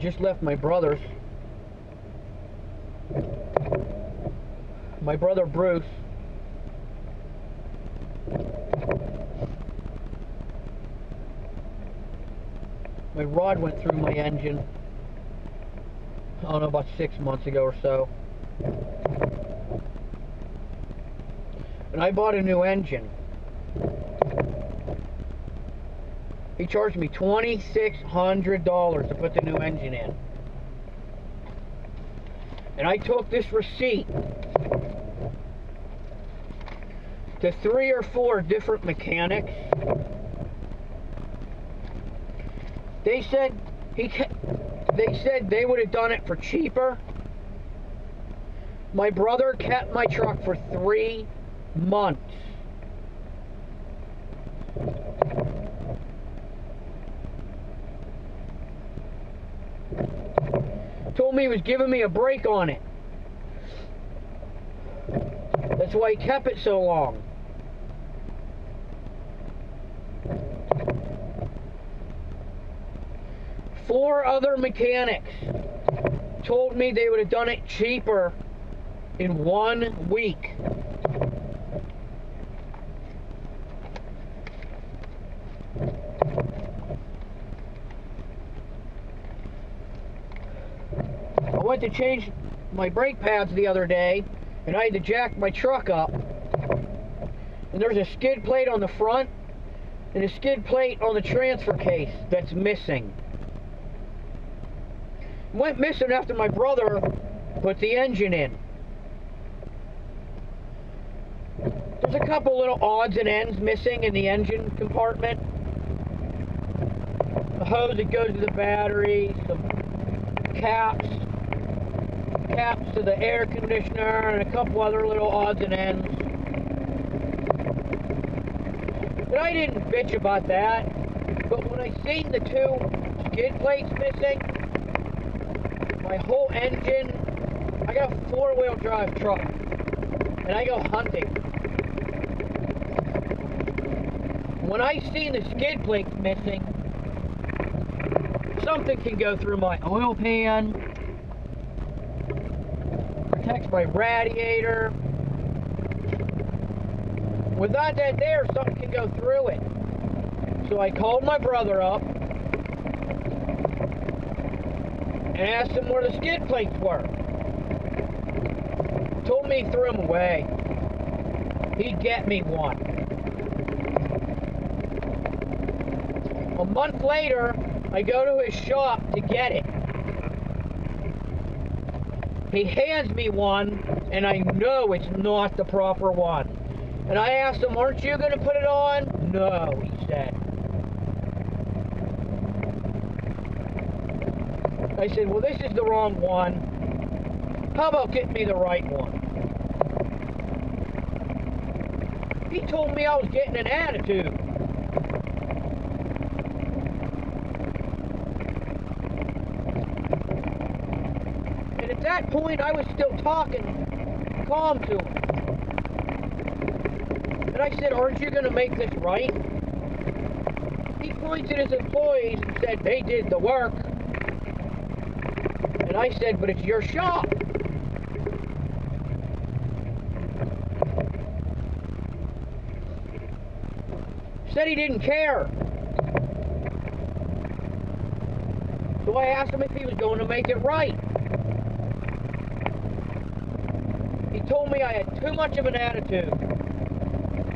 just left my brother's. My brother Bruce. My rod went through my engine, I don't know, about 6 months ago or so. And I bought a new engine. He charged me $2,600 to put the new engine in. And I took this receipt to 3 or 4 different mechanics. They said they would have done it for cheaper. My brother kept my truck for 3 months. Told me he was giving me a break on it. That's why he kept it so long. Four other mechanics told me they would have done it cheaper in 1 week. I went to change my brake pads the other day, and I had to jack my truck up. And there's a skid plate on the front and a skid plate on the transfer case that's missing. Went missing after my brother put the engine in. There's a couple little odds and ends missing in the engine compartment. The hose that goes to the battery, some caps to the air conditioner, and a couple other little odds and ends. But I didn't bitch about that. But when I seen the 2 skid plates missing, my whole engine, I got a 4-wheel drive truck, and I go hunting. When I seen the skid plates missing, something can go through my oil pan, protects my radiator. Without that there, something can go through it. So I called my brother up and asked him where the skid plates were. Told me he threw them away. He'd get me one. A month later, I go to his shop to get it. He hands me one, and I know it's not the proper one. And I asked him, aren't you going to put it on? No, he said. I said, well, this is the wrong one. How about getting me the right one? He told me I was getting an attitude. And at that point, I was still talking calm to him. And I said, aren't you going to make this right? He points at his employees and said, they did the work. And I said, but it's your shop. Said he didn't care. So I asked him if he was going to make it right. He told me I had too much of an attitude.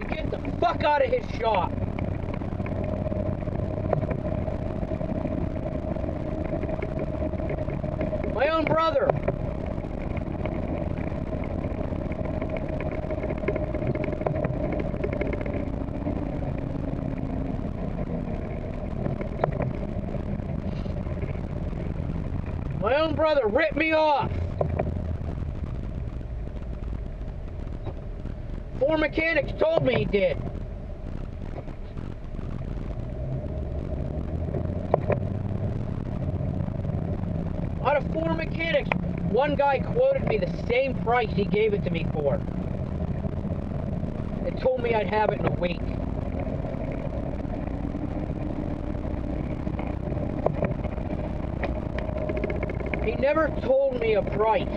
Get the fuck out of his shop. My own brother. My own brother ripped me off. 4 mechanics told me he did. Out of 4 mechanics, one guy quoted me the same price he gave it to me for. And told me I'd have it in a week. He never told me a price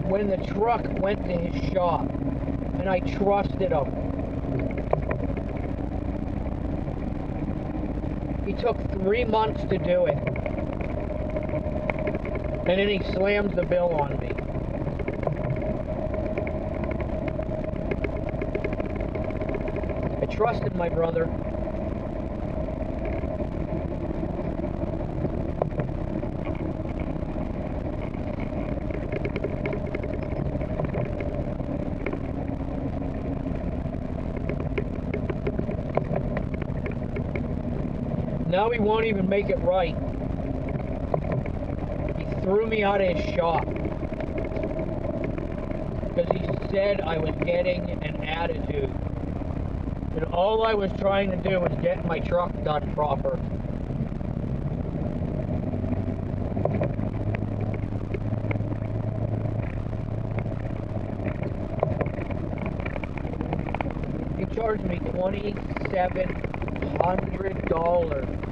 when the truck went to his shop, and I trusted him. He took 3 months to do it, and then he slams the bill on me. I trusted my brother. Now he won't even make it right. He threw me out of his shop because he said I was getting an attitude. And all I was trying to do was get my truck done proper. He charged me $2,700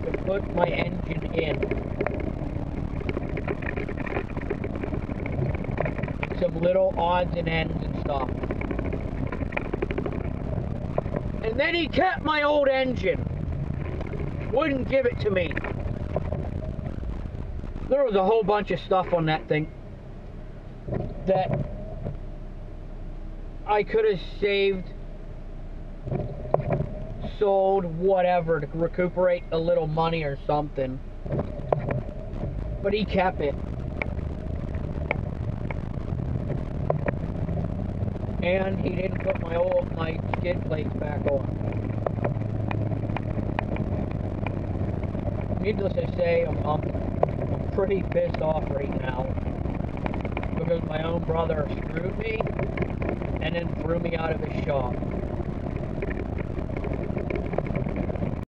to put my engine in. Some little odds and ends and stuff. And then he kept my old engine. Wouldn't give it to me. There was a whole bunch of stuff on that thing that I could have saved, sold, whatever, to recuperate a little money or something. But he kept it. And he didn't put my skid plates back on. Needless to say, I'm pretty pissed off right now because my own brother screwed me and then threw me out of his shop.